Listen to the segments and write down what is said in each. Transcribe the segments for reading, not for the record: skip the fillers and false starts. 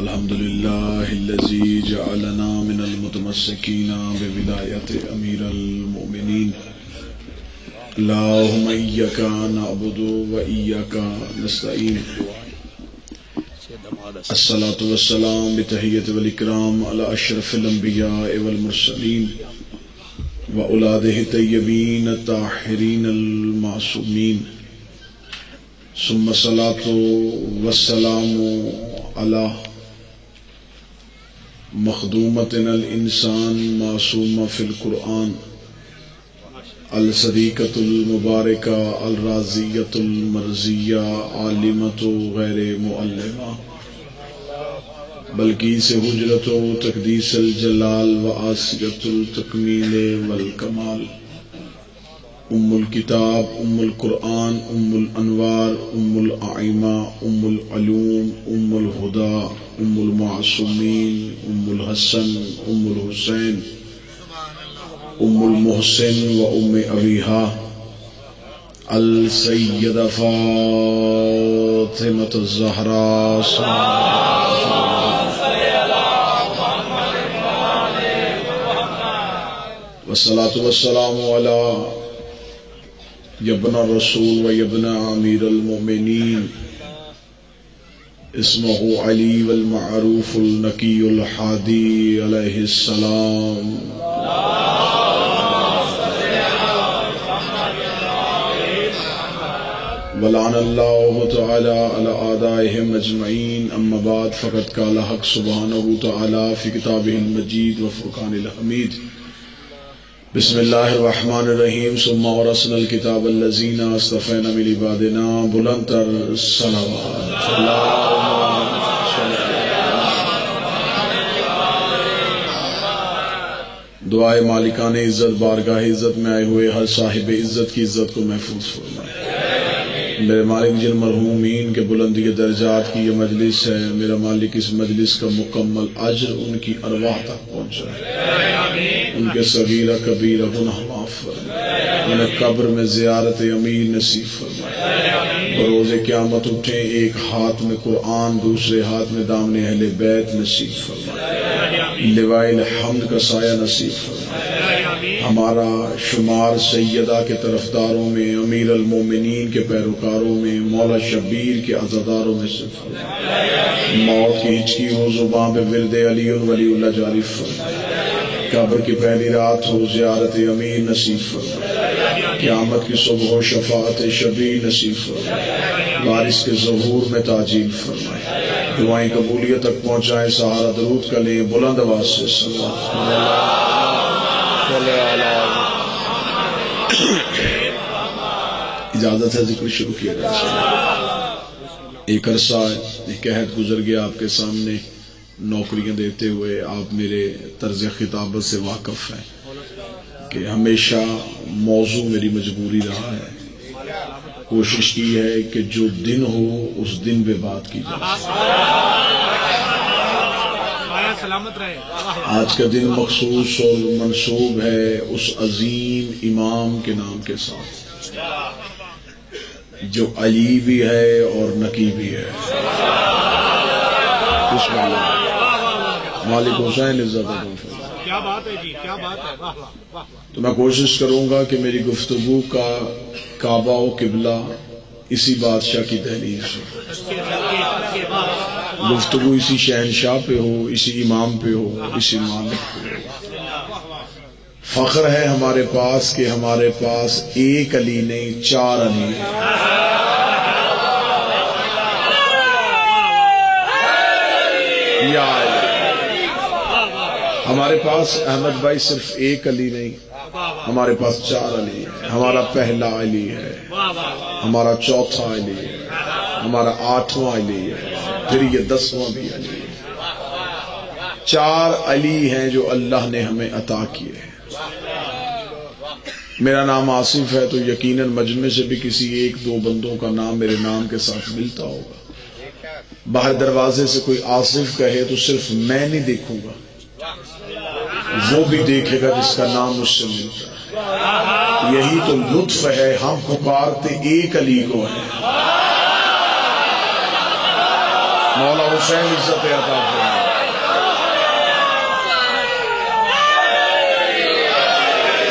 الحمد لله الذي جعلنا من المتمسكين بولاية أمير المؤمنين. اللهم إياك نعبد وإياك نستعين. الصلاة والسلام بتحية والإكرام على أشرف الأنبياء والمرسلين وأولاده الطيبين الطاهرين المعصومين، ثم الصلاة والسلام على مخدومتنا الإنسان معصومة في القرآن، الصديقة المباركة الرازية المرزية عالمة غير معلمة، بلقیس حجرت و تقدیس الجلال و آسیت التکمیل والکمال، ام الکتاب، ام القرآن، ام الانوار، ام الائمہ، ام العلوم، ام الہدى، ام المعصومین، ام الحسن، ام الحسین، ام المحسن و ام ابیہا السیدہ فاطمۃ الزہراء والصلاة والسلام على ابن الرسول و ابن امیر المؤمنین، اسمه علی والمعروف النقی الحادی علیہ السلام. ولعن اللہ تعالی علی اعدائهم اجمعین. اما بعد فقد قال حق سبحانہ تعالی فی کتابہ المجید و فرقان الحمید. بسم اللہ الرحمن الرحیم. ثم ورثنا الکتاب الذین اصطفینا من عبادنا. بلند تر صلوات. دعائے مالکان عزت بارگاہ عزت میں آئے ہوئے ہر صاحب عزت کی عزت کو محفوظ فرمائے. میرے مالک جن مرحومین کے بلندی کے درجات کی یہ مجلس ہے، میرا مالک اس مجلس کا مکمل اجر ان کی ارواح تک پہنچائے، ان کے صغیرہ کبیرہ گناہ معاف فرمائے، انہیں قبر میں زیارت امیر نصیب فرمائے، بروز قیامت اٹھیں ایک ہاتھ میں قرآن دوسرے ہاتھ میں دامن اہل بیت نصیب فرمائے، لواء الحمد کا سایہ نصیب فرمائے. ہمارا شمار سیدہ کے طرفداروں میں، امیر المومنین کے پیروکاروں میں، مولا شبیر کے عزاداروں میں سے فرمائے. موت کی ہچکی ہو زباں پہ ورد علی ولی اللہ جاری فرمائے. قبر کی پہلی رات ہو زیارت امیر نصیب فرمائے. قیامت کی صبح ہو شفاعت شبیر نصیب فرمائے. وارث کے ظہور میں تاجیل فرمائے. دعائیں قبولیت تک پہنچائیں. سہارا درود کا لیں بلند آواز سے صلی اجازت ہے ذکر شروع کیا جائے. ایک عرصہ ایک عہد گزر گیا آپ کے سامنے نوکریاں دیتے ہوئے. آپ میرے طرز خطابت سے واقف ہیں کہ ہمیشہ موضوع میری مجبوری رہا ہے. کوشش کی ہے کہ جو دن ہو اس دن پہ بات کی جائے. آج کا دن مخصوص اور منسوب ہے اس عظیم امام کے نام کے ساتھ جو علی بھی ہے اور نقی بھی ہے. مالک حسین عزت. کیا بات ہے جی، کیا بات ہے. تو میں کوشش کروں گا کہ میری گفتگو کا کعبہ و قبلہ اسی بادشاہ کی دہلیز ہو، گفتگو اسی شہنشاہ پہ ہو، اسی امام پہ ہو، اسی مالک پہ ہو. فخر ہے ہمارے پاس کہ ہمارے پاس ایک علی نہیں 4 علی ہے. ہمارے پاس احمد بھائی صرف ایک علی نہیں، ہمارے پاس 4 علی ہے. ہمارا پہلا علی ہے، ہمارا چوتھا علی ہے، ہمارا 8واں علی ہے، پھر یہ 10واں بھی علی ہے. 4 علی ہیں جو اللہ نے ہمیں عطا کیے ہیں. میرا نام آصف ہے تو یقیناً مجمع سے بھی کسی 1-2 بندوں کا نام میرے نام کے ساتھ ملتا ہوگا. باہر دروازے سے کوئی آصف کہے تو صرف میں نہیں دیکھوں گا، وہ بھی دیکھے گا جس کا نام مجھ سے ملتا ہے. یہی تو لطف ہے، ہم پکارتے ایک علی کو ہے. مولا حسین عزت عطا فرمائے۔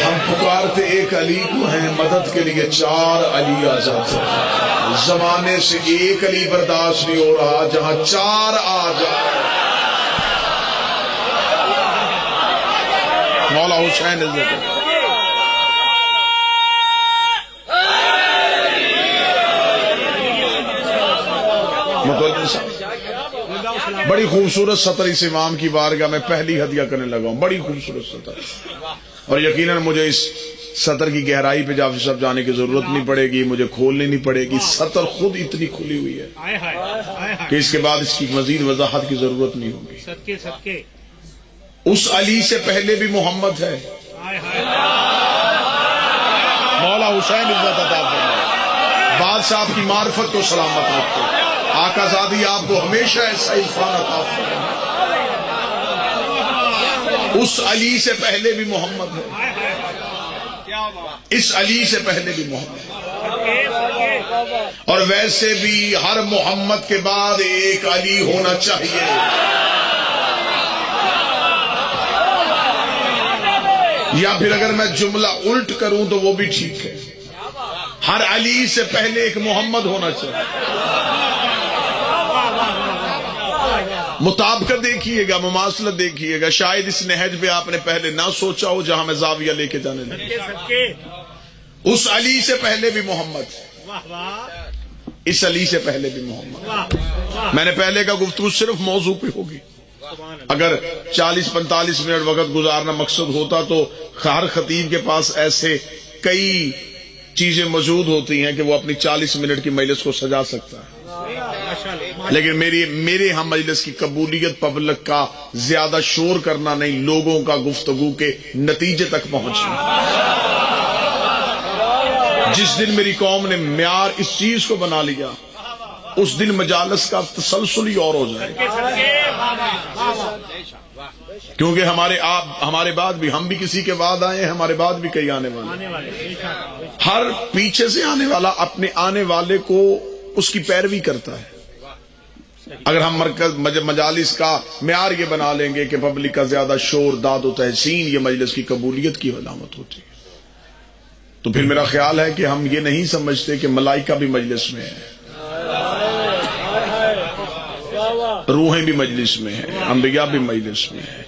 ہم پکارتے ایک علی کو ہیں، مدد کے لیے 4 علی آ جاتے ہیں۔ زمانے سے ایک علی برداشت نہیں ہو رہا، جہاں 4 آ جائے۔ مولا حسین عزت متوجہ صاحب، بڑی خوبصورت سطر اس امام کی بارگاہ میں پہلی ہدیہ کرنے لگا ہوں، بڑی خوبصورت سطر، اور یقیناً مجھے اس سطر کی گہرائی پہ جعفر صاحب جانے کی ضرورت نہیں پڑے گی، مجھے کھولنی نہیں پڑے گی، سطر خود اتنی کھلی ہوئی ہے کہ اس کے بعد اس کی مزید وضاحت کی ضرورت نہیں ہوگی۔ اس علی سے پہلے بھی محمد ہے۔ مولا حسین عزت عطا فرمائے، بادشاہ آپ کی معرفت کو سلامت رکھتے، آقا زادی آپ کو ہمیشہ ایسا عرفان عطا فرمائے۔ اس علی سے پہلے بھی محمد ہے، اس علی سے پہلے بھی محمد، اور ویسے بھی ہر محمد کے بعد ایک علی ہونا چاہیے۔ یا پھر اگر میں جملہ الٹ کروں تو وہ بھی ٹھیک ہے، ہر علی سے پہلے ایک محمد ہونا چاہیے۔ مطابقت دیکھیے گا، مماثلت دیکھیے گا، شاید اس نہج پہ آپ نے پہلے نہ سوچا ہو جہاں میں زاویہ لے کے جانے لگا۔ اس علی سے پہلے بھی محمد، اس علی سے پہلے بھی محمد۔ میں نے پہلے کا گفتگو صرف موضوع پہ ہوگی، اگر 40-45 منٹ وقت گزارنا مقصد ہوتا تو ہر خطیب کے پاس ایسے کئی چیزیں موجود ہوتی ہیں کہ وہ اپنی 40 منٹ کی مجلس کو سجا سکتا ہے، لیکن میرے ہم مجلس کی قبولیت پبلک کا زیادہ شور کرنا نہیں، لوگوں کا گفتگو کے نتیجے تک پہنچنا۔ جس دن میری قوم نے معیار اس چیز کو بنا لیا، اس دن مجالس کا تسلسل ہی اور ہو جائے گا، کیونکہ ہمارے بعد بھی، ہم بھی کسی کے بعد آئے ہیں، ہمارے بعد بھی کئی آنے والے، ہر پیچھے سے آنے والا اپنے آنے والے کو اس کی پیروی کرتا ہے۔ اگر ہم مجالس کا معیار یہ بنا لیں گے کہ پبلک کا زیادہ شور، داد و تحسین یہ مجلس کی قبولیت کی علامت ہوتی ہے، تو پھر میرا خیال ہے کہ ہم یہ نہیں سمجھتے کہ ملائکہ بھی مجلس میں ہے، روحیں بھی مجلس میں ہیں، انبیاء بھی مجلس میں ہیں۔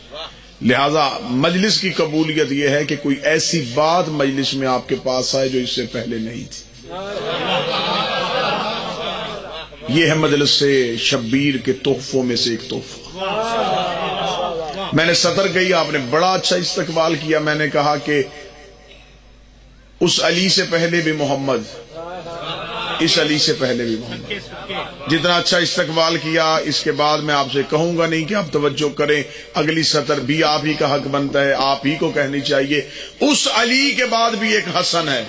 لہذا مجلس کی قبولیت یہ ہے کہ کوئی ایسی بات مجلس میں آپ کے پاس آئے جو اس سے پہلے نہیں تھی۔ یہ ہے مجلس سے شبیر کے تحفوں میں سے ایک تحفہ۔ میں نے سطر کہی، آپ نے بڑا اچھا استقبال کیا۔ میں نے کہا کہ اس علی سے پہلے بھی محمد، اس علی سے پہلے بھی محمد۔ جتنا اچھا استقبال کیا، اس کے بعد میں آپ سے کہوں گا نہیں کہ آپ توجہ کریں، اگلی سطر بھی آپ ہی کا حق بنتا ہے، آپ ہی کو کہنی چاہیے۔ اس علی کے بعد بھی ایک حسن ہے۔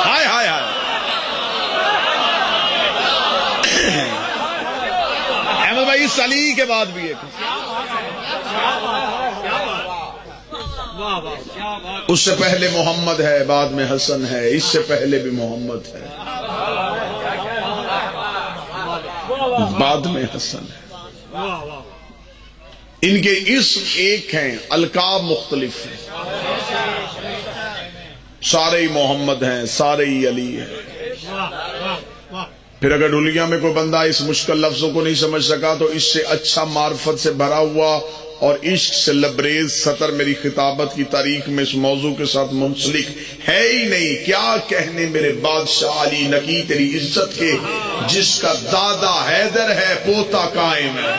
ہائے ہائے ہائے، احمد بھائی، اس علی کے بعد بھی ایک حسن، اس سے پہلے محمد ہے، بعد میں حسن ہے، اس سے پہلے بھی محمد ہے، بعد میں حسن ہے۔ ان کے اسم ایک ہیں، القاب مختلف ہیں، سارے ہی محمد ہیں، سارے ہی علی ہیں۔ پھر اگر ڈھولیا میں کوئی بندہ اس مشکل لفظوں کو نہیں سمجھ سکا تو اس سے اچھا معرفت سے بھرا ہوا اور عشق سے لبریز سطر میری خطابت کی تاریخ میں اس موضوع کے ساتھ منسلک ہے ہی نہیں۔ کیا کہنے میرے بادشاہ علی نکی تیری عزت کے، جس کا دادا حیدر ہے پوتا قائم ہے۔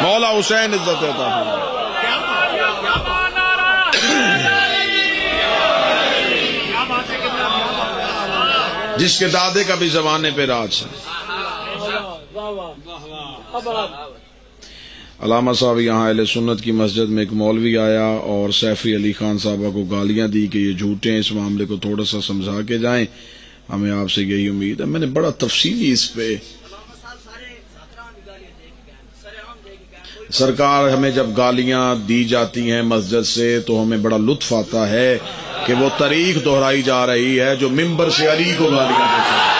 مولا حسین عزت عطا فرمائے۔ جس کے دادے کا بھی زمانے پہ راج ہے۔ علامہ صاحب، یہاں اہل سنت کی مسجد میں ایک مولوی آیا اور سیفی علی خان صاحبہ کو گالیاں دی کہ یہ جھوٹے ہیں، اس معاملے کو تھوڑا سا سمجھا کے جائیں، ہمیں آپ سے یہی امید ہے۔ میں نے بڑا تفصیلی اس پہ، سرکار ہمیں جب گالیاں دی جاتی ہیں مسجد سے تو ہمیں بڑا لطف آتا ہے کہ وہ طریق دہرائی جا رہی ہے جو ممبر سے علی کو گالیاں دیتا ہے.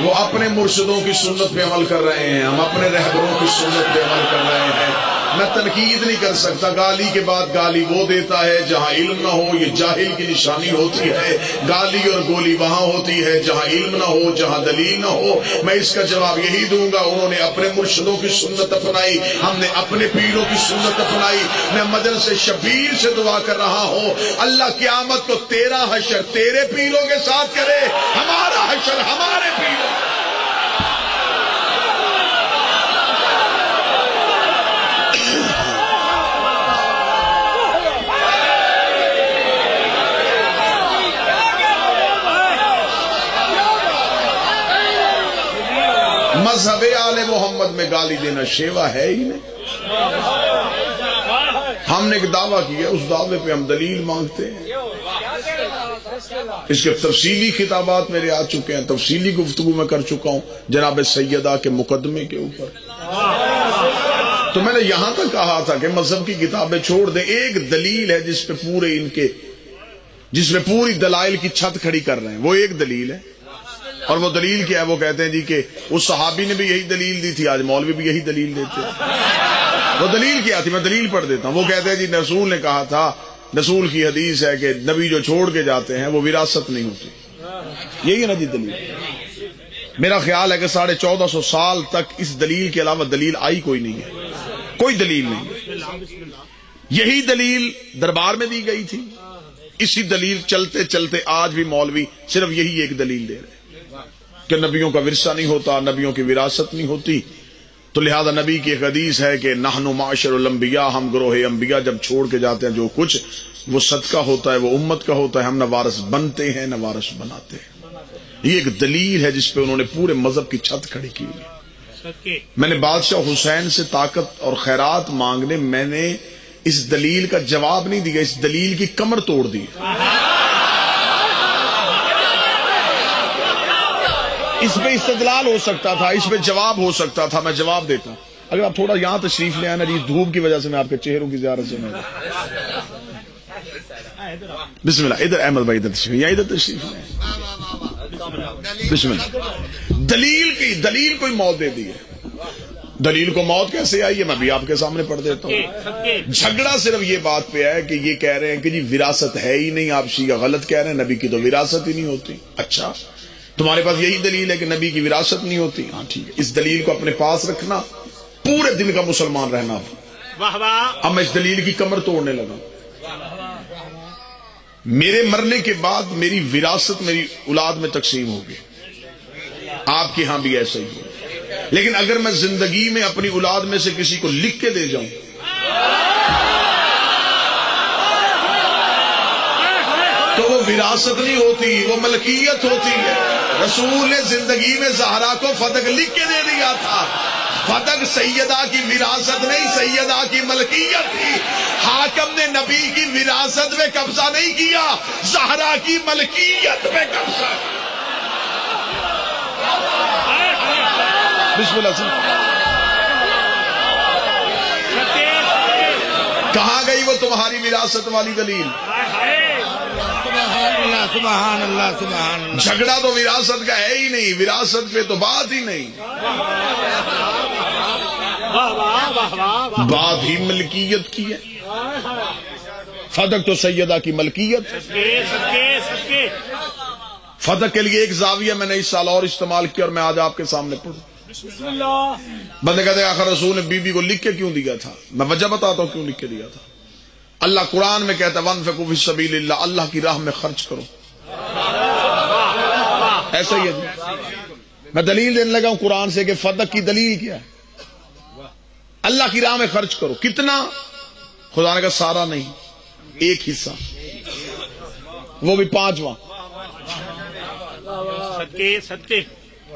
وہ اپنے مرشدوں کی سنت پہ عمل کر رہے ہیں، ہم اپنے رہبروں کی سنت پہ عمل کر رہے ہیں. میں تنقید نہیں کر سکتا. گالی کے بعد گالی وہ دیتا ہے جہاں علم نہ ہو، یہ جاہل کی نشانی ہوتی ہے. گالی اور گولی وہاں ہوتی ہے جہاں علم نہ ہو، جہاں دلیل نہ ہو. میں اس کا جواب یہی دوں گا، انہوں نے اپنے مرشدوں کی سنت اپنائی، ہم نے اپنے پیروں کی سنت اپنائی. میں مجلس شبیر سے دعا کر رہا ہوں اللہ قیامت کو تیرا حشر تیرے پیروں کے ساتھ کرے، ہمارا حشر ہمارے پیروں. مذہب آل محمد میں گالی دینا شیوا ہے ہی نہیں. ہم نے ایک دعویٰ کیا، اس دعوے پہ ہم دلیل مانگتے ہیں. اس کے تفصیلی خطابات میرے آ چکے ہیں، تفصیلی گفتگو میں کر چکا ہوں جناب سیدہ کے مقدمے کے اوپر. تو میں نے یہاں تک کہا تھا کہ مذہب کی کتابیں چھوڑ دیں. ایک دلیل ہے جس میں پوری دلائل کی چھت کھڑی کر رہے ہیں، وہ ایک دلیل ہے. اور وہ دلیل کیا ہے؟ وہ کہتے ہیں جی کہ اس صحابی نے بھی یہی دلیل دی تھی، آج مولوی بھی یہی دلیل دیتے ہیں. وہ دلیل کیا تھی؟ میں دلیل پڑھ دیتا ہوں. وہ کہتے ہیں جی رسول نے کہا تھا، رسول کی حدیث ہے کہ نبی جو چھوڑ کے جاتے ہیں وہ وراثت نہیں ہوتی. یہی ہے نا جی دلیل. میرا خیال ہے کہ 1450 سال تک اس دلیل کے علاوہ دلیل آئی کوئی نہیں ہے، کوئی دلیل نہیں. یہی دلیل دربار میں دی گئی تھی. اسی دلیل چلتے چلتے آج بھی مولوی صرف یہی ایک دلیل دے رہے ہیں کہ نبیوں کا ورثہ نہیں ہوتا، نبیوں کی وراثت نہیں ہوتی. تو لہذا نبی کی ایک حدیث ہے کہ نحن معاشر الانبیاء، ہم گروہ انبیاء جب چھوڑ کے جاتے ہیں جو کچھ وہ صدقہ ہوتا ہے، وہ امت کا ہوتا ہے. ہم نہ وارث بنتے ہیں نہ وارث بناتے ہیں. یہ ایک دلیل ہے جس پہ انہوں نے پورے مذہب کی چھت کھڑی کی. میں نے بادشاہ حسین سے طاقت اور خیرات مانگنے، میں نے اس دلیل کا جواب نہیں دیا، اس دلیل کی کمر توڑ دی. اس پہ استدلال ہو سکتا تھا، اس پہ جواب ہو سکتا تھا. میں جواب دیتا ہوں. اگر آپ تھوڑا یہاں تشریف لے آنا جی، دھوپ کی وجہ سے میں آپ کے چہروں کی زیارت سے میں بسم اللہ. ادھر احمد بھائی ادھر تشریف، یا ادھر تشریف لیں. بسم اللہ. دلیل کوئی موت دے دی ہے. دلیل کو موت کیسے آئی ہے میں بھی آپ کے سامنے پڑھ دیتا ہوں. جھگڑا صرف یہ بات پہ ہے کہ یہ کہہ رہے ہیں کہ جی وراثت ہے ہی نہیں. آپ شیعہ غلط کہہ رہے ہیں، نبی کی تو وراثت ہی نہیں ہوتی. اچھا تمہارے پاس یہی دلیل ہے کہ نبی کی وراثت نہیں ہوتی. ہاں ٹھیک ہے، اس دلیل کو اپنے پاس رکھنا، پورے دن کا مسلمان رہنا. اب میں اس دلیل کی کمر توڑنے لگا. میرے مرنے کے بعد میری وراثت میری اولاد میں تقسیم ہوگی. آپ کے ہاں بھی ایسا ہی ہو. لیکن اگر میں زندگی میں اپنی اولاد میں سے کسی کو لکھ کے دے جاؤں تو وہ وراثت نہیں ہوتی، وہ ملکیت ہوتی ہے. رسول نے زندگی میں زہرا کو فتق لکھ کے دے دیا تھا. فتق سیدہ کی وراثت نہیں، سیدہ کی ملکیت تھی. حاکم نے نبی کی وراثت میں قبضہ نہیں کیا، زہرا کی ملکیت میں قبضہ. بسم اللہ. کہاں گئی وہ تمہاری وراثت والی دلیل؟ سبحان اللہ سبحان اللہ. جھگڑا تو وراثت کا ہے ہی نہیں، وراثت پہ تو بات ہی نہیں، بات ہی ملکیت کی ہے. فتح تو سیدہ کی ملکیت. فتح کے لیے ایک زاویہ میں نے اس سال اور استعمال کیا اور میں آج آپ کے سامنے پڑھوں. بندے کہتے ہیں آخر رسول نے بی بی کو لکھ کے کیوں دیا تھا؟ میں وجہ بتاتا ہوں کیوں لکھ کے دیا تھا. اللہ قرآن میں کہتا ہے وانفقوا فی سبیل اللہ، اللہ کی راہ میں خرچ کرو. ایسا ہی ہے. میں دلیل دینے لگا ہوں قرآن سے کہ فتح کی دلیل کیا ہے؟ اللہ کی راہ میں خرچ کرو. کتنا؟ خدا نے کہا سارا نہیں، ایک حصہ، وہ بھی 5واں.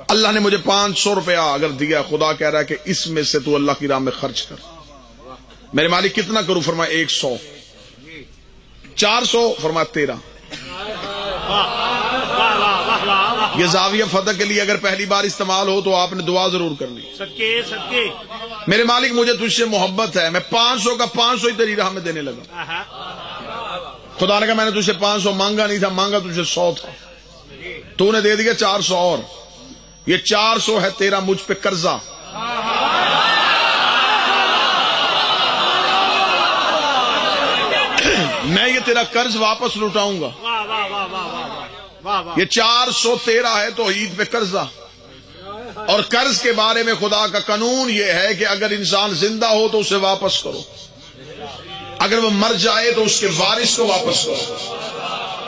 اللہ نے مجھے 500 روپیہ اگر دیا، خدا کہہ رہا ہے کہ اس میں سے تو اللہ کی راہ میں خرچ کر. میرے مالک کتنا کروں؟ فرمایا 100. 400 فرمایا 13. یہ زاویہ فتح کے لیے اگر پہلی بار استعمال ہو تو آپ نے دعا ضرور کرنی. صدقے صدقے. میرے مالک مجھے تجھ سے محبت ہے, میں 500 کا 500 ہی تیری راہ میں دینے لگا. خدا نے کہا میں نے تجھ سے 500 مانگا نہیں تھا, مانگا تجھ سے 100 تھا, تو نے دے دیا 400 اور. یہ 400 ہے تیرا مجھ پہ قرضہ. میں یہ تیرا قرض واپس لوٹاؤں گا. یہ 400 تیرا ہے توحید پہ قرضہ. اور قرض کے بارے میں خدا کا قانون یہ ہے کہ اگر انسان زندہ ہو تو اسے واپس کرو, اگر وہ مر جائے تو اس کے وارث کو واپس کرو.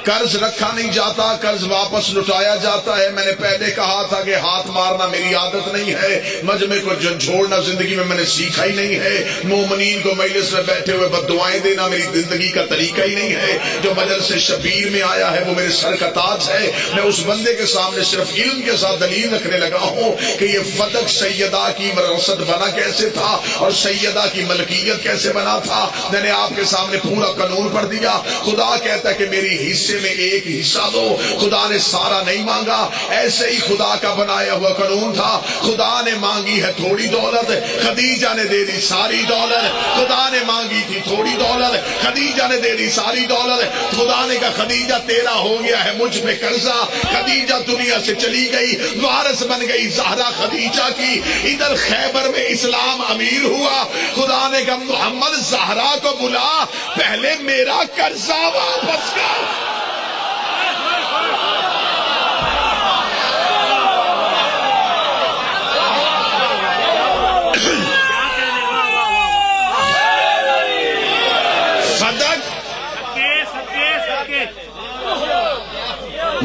قرض رکھا نہیں جاتا, قرض واپس لٹایا جاتا ہے. میں نے پہلے کہا تھا کہ ہاتھ مارنا میری عادت نہیں ہے, مجمع کو جھنجھوڑنا زندگی میں نے سیکھا ہی نہیں ہے. مومنین کو مجلس میں بیٹھے ہوئے بد دعائیں دینا میری زندگی کا طریقہ ہی نہیں ہے. جو مجلس سے شبیر میں آیا ہے وہ میرے سر کا تاج ہے. میں اس بندے کے سامنے صرف علم کے ساتھ دلیل رکھنے لگا ہوں کہ یہ فتح سیدہ کی وراثت بنا کیسے تھا اور سیدہ کی ملکیت کیسے بنا تھا. میں نے آپ کے سامنے پورا قانون پڑھ دیا. خدا کہتا ہے کہ میری حصے میں ایک حصہ دو. خدا نے سارا نہیں مانگا, ایسے ہی خدا کا بنایا ہوا قانون تھا. خدا نے مانگی ہے تھوڑی دولت, خدیجہ نے دے دی ساری دولت. خدا نے مانگی تھی تھوڑی دولت, خدیجہ نے دے دی ساری دولت. خدا نے کہا خدیجہ تیرا ہو گیا ہے مجھ پہ قرضہ. خدیجہ دنیا سے چلی گئی, وارث بن گئی زہرا خدیجہ کی. ادھر خیبر میں اسلام امیر ہوا. خدا نے کہا محمد زہرا کو بلا, پہلے میرا قرضہ واپس کر.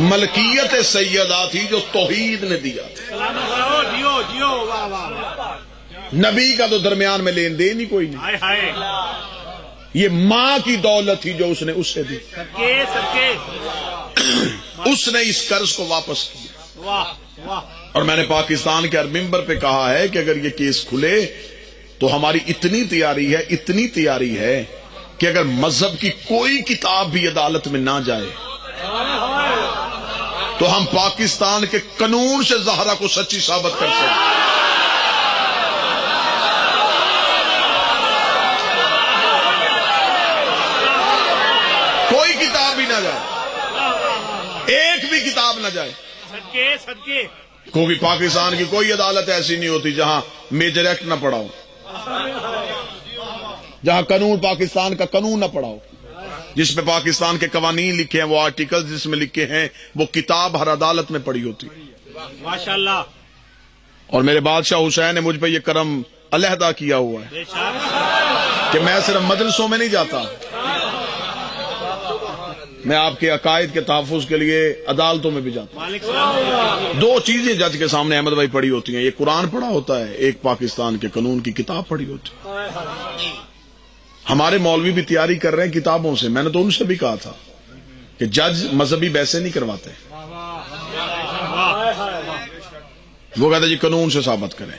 ملکیت سیدہ تھی جو توحید نے دیا تھا. نبی کا تو درمیان میں لین دین ہی کوئی نہیں. یہ ماں کی دولت تھی جو اس نے اس سے دی. اس نے اس قرض کو واپس کیا. اور میں نے پاکستان کے ہر ممبر پہ کہا ہے کہ اگر یہ کیس کھلے تو ہماری اتنی تیاری ہے کہ اگر مذہب کی کوئی کتاب بھی عدالت میں نہ جائے تو ہم پاکستان کے قانون سے زہرا کو سچی ثابت کر سکتے. کوئی کتاب بھی نہ جائے, ایک بھی کتاب نہ جائے. کیونکہ پاکستان کی کوئی عدالت ایسی نہیں ہوتی جہاں میجر ایکٹ نہ پڑا ہو, جہاں قانون پاکستان کا قانون نہ پڑا ہو. جس میں پاکستان کے قوانین لکھے ہیں, وہ آرٹیکل جس میں لکھے ہیں, وہ کتاب ہر عدالت میں پڑی ہوتی. ماشاءاللہ. اور میرے بادشاہ حسین نے مجھ پہ یہ کرم علیحدہ کیا ہوا ہے کہ میں صرف مجلسوں میں نہیں جاتا, میں آپ کے عقائد کے تحفظ کے لیے عدالتوں میں بھی جاتا ہوں. 2 چیزیں جج کے سامنے احمد بھائی پڑھی ہوتی ہیں, ایک قرآن پڑھا ہوتا ہے, ایک پاکستان کے قانون کی کتاب پڑھی ہوتی ہے. ہمارے مولوی بھی تیاری کر رہے ہیں کتابوں سے. میں نے تو ان سے بھی کہا تھا کہ جج مذہبی بحثیں نہیں کرواتے. وہ کہتے جی قانون سے ثابت کریں.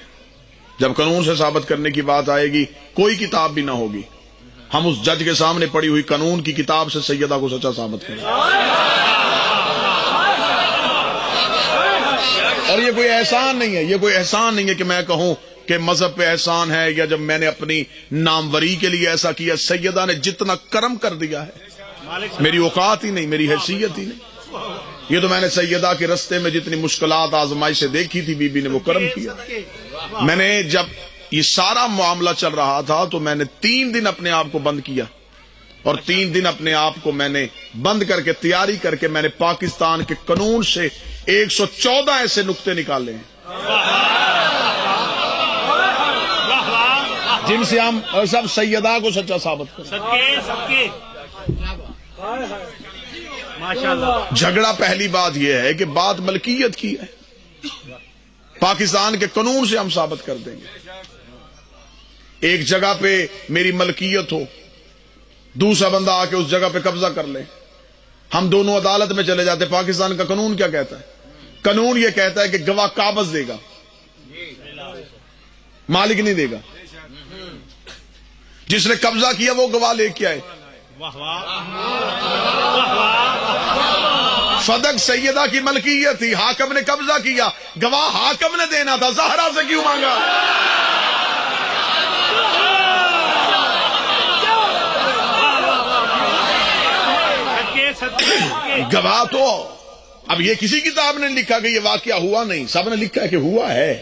جب قانون سے ثابت کرنے کی بات آئے گی, کوئی کتاب بھی نہ ہوگی, ہم اس جج کے سامنے پڑی ہوئی قانون کی کتاب سے سیدہ کو سچا ثابت کریں. اور یہ کوئی احسان نہیں ہے, کہ میں کہوں کہ مذہب پہ احسان ہے, یا جب میں نے اپنی ناموری کے لیے ایسا کیا. سیدہ نے جتنا کرم کر دیا ہے, میری اوقات ہی نہیں, میری حیثیت ہی نہیں. یہ تو میں نے سیدہ کے رستے میں جتنی مشکلات آزمائشیں دیکھی تھی, بی بی نے وہ کرم کیا. میں نے جب یہ سارا معاملہ چل رہا تھا تو میں نے 3 دن اپنے آپ کو بند کیا, اور 3 دن اپنے آپ کو میں نے بند کر کے تیاری کر کے میں نے پاکستان کے قانون سے 114 ایسے نقطے نکالے ہیں جن سے ہم سب سیدہ کو سچا ثابت کریں. جھگڑا پہلی بات یہ ہے کہ بات ملکیت کی ہے, پاکستان کے قانون سے ہم ثابت کر دیں گے. ایک جگہ پہ میری ملکیت ہو, دوسرا بندہ آ کے اس جگہ پہ قبضہ کر لے, ہم دونوں عدالت میں چلے جاتے. پاکستان کا قانون کیا کہتا ہے؟ قانون یہ کہتا ہے کہ گواہ قابض دے گا, مالک نہیں دے گا. جس نے قبضہ کیا وہ گواہ لے کے آئے. صدق سیدہ کی ملکیت تھی، حاکم نے قبضہ کیا، گواہ حاکم نے دینا تھا، زہرا سے کیوں مانگا؟ گواہ تو اب یہ کسی کتاب نے لکھا کہ یہ واقعہ ہوا نہیں، سب نے لکھا کہ ہوا ہے۔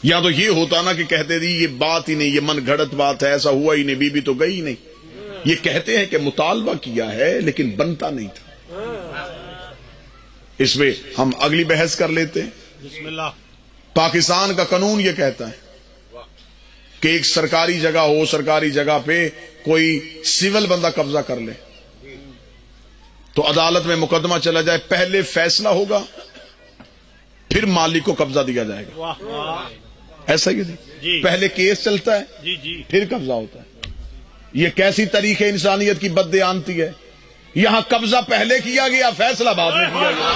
یا تو یہ ہوتا نا کہ کہتے تھی یہ بات ہی نہیں، یہ من گھڑت بات ہے، ایسا ہوا ہی نہیں، بی بی تو گئی نہیں۔ یہ کہتے ہیں کہ مطالبہ کیا ہے لیکن بنتا نہیں تھا۔ اس میں ہم اگلی بحث کر لیتے ہیں۔ بسم اللہ۔ پاکستان کا قانون یہ کہتا ہے کہ ایک سرکاری جگہ ہو، سرکاری جگہ پہ کوئی سول بندہ قبضہ کر لے تو عدالت میں مقدمہ چلا جائے، پہلے فیصلہ ہوگا پھر مالک کو قبضہ دیا جائے گا۔ واہ واہ۔ ایسا ہی جی۔ پہلے کیس چلتا ہے جی جی۔ پھر قبضہ ہوتا ہے۔ یہ کیسی تاریخ انسانیت کی بددیانتی ہے؟ یہاں قبضہ پہلے کیا گیا، فیصلہ بعد میں کیا گیا۔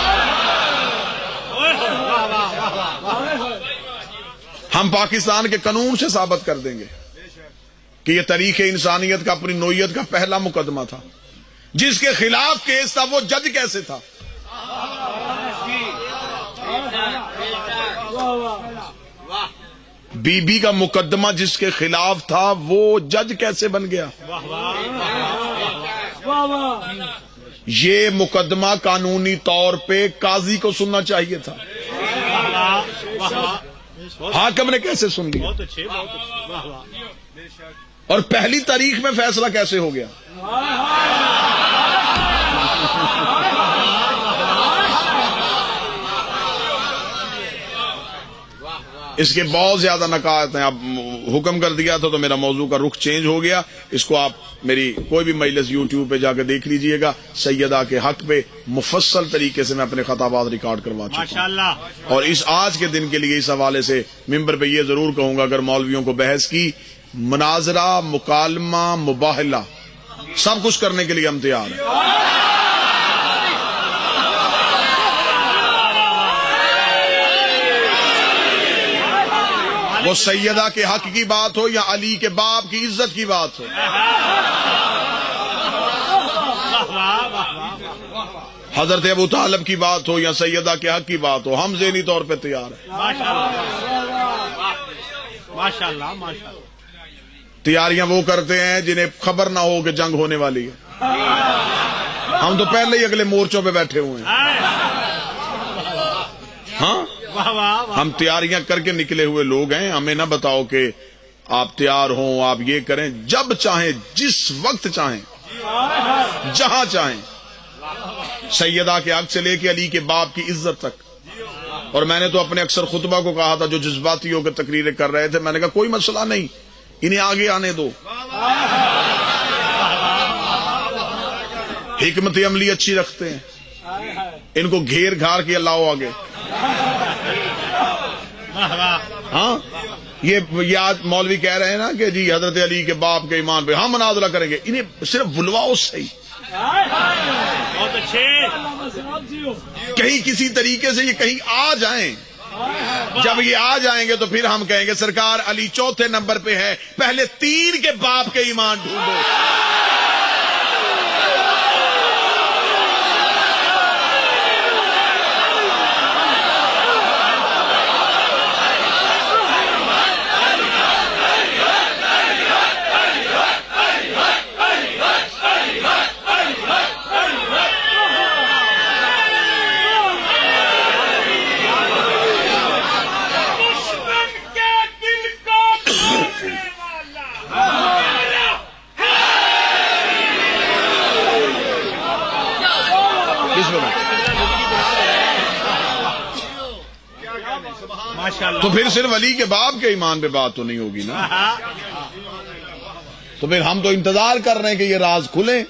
ہم پاکستان کے قانون سے ثابت کر دیں گے کہ یہ تاریخ انسانیت کا، اپنی نوعیت کا پہلا مقدمہ تھا۔ جس کے خلاف کیس تھا وہ جج کیسے تھا؟ بی بی کا مقدمہ جس کے خلاف تھا وہ جج کیسے بن گیا؟ یہ مقدمہ قانونی طور پہ قاضی کو سننا چاہیے تھا، حاکم نے کیسے سن لیا؟ بہت اچھے، بہت اچھے۔ واہ واہ۔ اور پہلی تاریخ میں فیصلہ کیسے ہو گیا؟ اس کے بہت زیادہ نکات ہیں۔ اب حکم کر دیا تھا تو میرا موضوع کا رخ چینج ہو گیا۔ اس کو آپ میری کوئی بھی مجلس یوٹیوب پہ جا کے دیکھ لیجئے گا۔ سیدہ کے حق پہ مفصل طریقے سے میں اپنے خطابات ریکارڈ کروا چکا ہوں۔ ماشاءاللہ۔ اور اس آج کے دن کے لیے اس حوالے سے ممبر پہ یہ ضرور کہوں گا، اگر مولویوں کو بحث کی، مناظرہ، مکالمہ، مباہلہ، سب کچھ کرنے کے لیے ہم تیار ہیں۔ وہ سیدہ کے حق کی بات ہو یا علی کے باپ کی عزت کی بات ہو، حضرت ابو طالب کی بات ہو یا سیدہ کے حق کی بات ہو، ہم ذہنی طور پہ تیار ہیں۔ ماشاءاللہ ماشاءاللہ۔ تیاریاں وہ کرتے ہیں جنہیں خبر نہ ہو کہ جنگ ہونے والی ہے۔ ہم تو پہلے ہی اگلے مورچوں پہ بیٹھے ہوئے ہیں۔ ہاں، ہم تیاریاں کر کے نکلے ہوئے لوگ ہیں۔ ہمیں نہ بتاؤ کہ آپ تیار ہوں، آپ یہ کریں، جب چاہیں، جس وقت چاہیں، جہاں چاہیں، سیدہ کے حق سے لے کے علی کے باپ کی عزت تک۔ اور میں نے تو اپنے اکثر خطبہ کو کہا تھا جو جذباتی ہو کے تقریریں کر رہے تھے، میں نے کہا کوئی مسئلہ نہیں، انہیں آگے آنے دو، حکمت عملی اچھی رکھتے ہیں، ان کو گھیر گھار کے لاؤ آگے۔ ہاں، یہ آج مولوی کہہ رہے ہیں نا کہ جی حضرت علی کے باپ کے ایمان پہ ہم مناظرہ کریں گے، انہیں صرف بلواؤ صحیح، بہت اچھے۔ کہیں کسی طریقے سے یہ کہیں آ جائیں۔ جب یہ آ جائیں گے تو پھر ہم کہیں گے سرکار علی چوتھے نمبر پہ ہے، پہلے 3 کے باپ کے ایمان ڈھونڈو۔ تو پھر صرف علی کے باپ کے ایمان پہ بات تو نہیں ہوگی نا۔ تو پھر ہم تو انتظار کر رہے ہیں کہ یہ راز کھلے،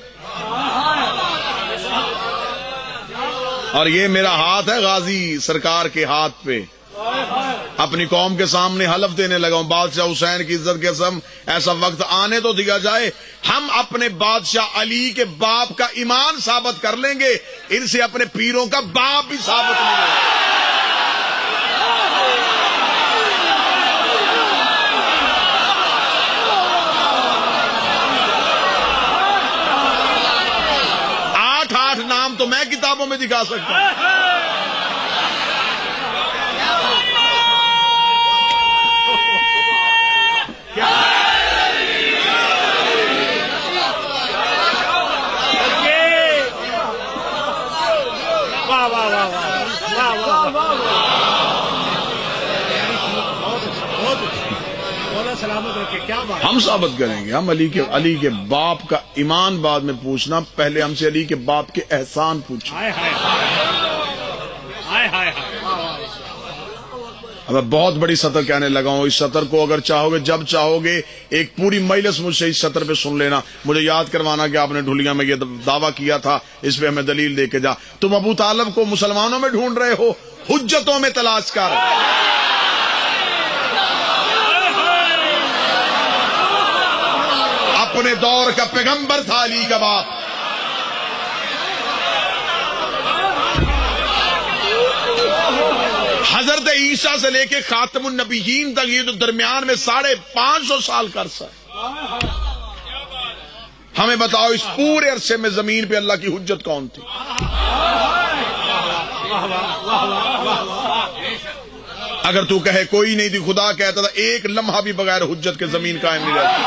اور یہ میرا ہاتھ ہے غازی سرکار کے ہاتھ پہ، اپنی قوم کے سامنے حلف دینے لگا ہوں بادشاہ حسین کی عزت کے قسم، ایسا وقت آنے تو دیا جائے ہم اپنے بادشاہ علی کے باپ کا ایمان ثابت کر لیں گے، ان سے اپنے پیروں کا باپ بھی ثابت نہیں ہوگا۔ نام تو تو میں کتابوں میں دکھا سکتا ہوں. واہ واہ واہ واہ واہ واہ بہت اچھا. مولا سلامت رکھے. کیا بات. ہم ثابت کریں گے. ہم علی کے باپ کا ایمان بعد میں پوچھنا، پہلے ہم سے علی کے باپ کے احسان پوچھنا. ہائے ہائے ہائے ہائے ہائے. اب میں بہت بڑی سطر کہنے لگا ہوں. اس سطر کو اگر چاہو گے، جب چاہو گے، ایک پوری مجلس مجھ سے اس سطر پہ سن لینا. مجھے یاد کروانا کہ آپ نے ڈھولیاں میں یہ دعویٰ کیا تھا، اس پہ ہمیں دلیل دے کے جا. تم ابو طالب کو مسلمانوں میں ڈھونڈ رہے ہو، حجتوں میں تلاش کر. اپنے دور کا پیغمبر تھا علی کا باپ. حضرت عیسیٰ سے لے کے خاتم النبیین تک یہ جو درمیان میں 550 سال کا عرصہ ہے. ہمیں بتاؤ اس پورے عرصے میں زمین پہ اللہ کی حجت کون تھی؟ اگر تو کہے کوئی نہیں تھی، خدا کہتا تھا ایک لمحہ بھی بغیر حجت کے زمین قائم نہیں رہتی.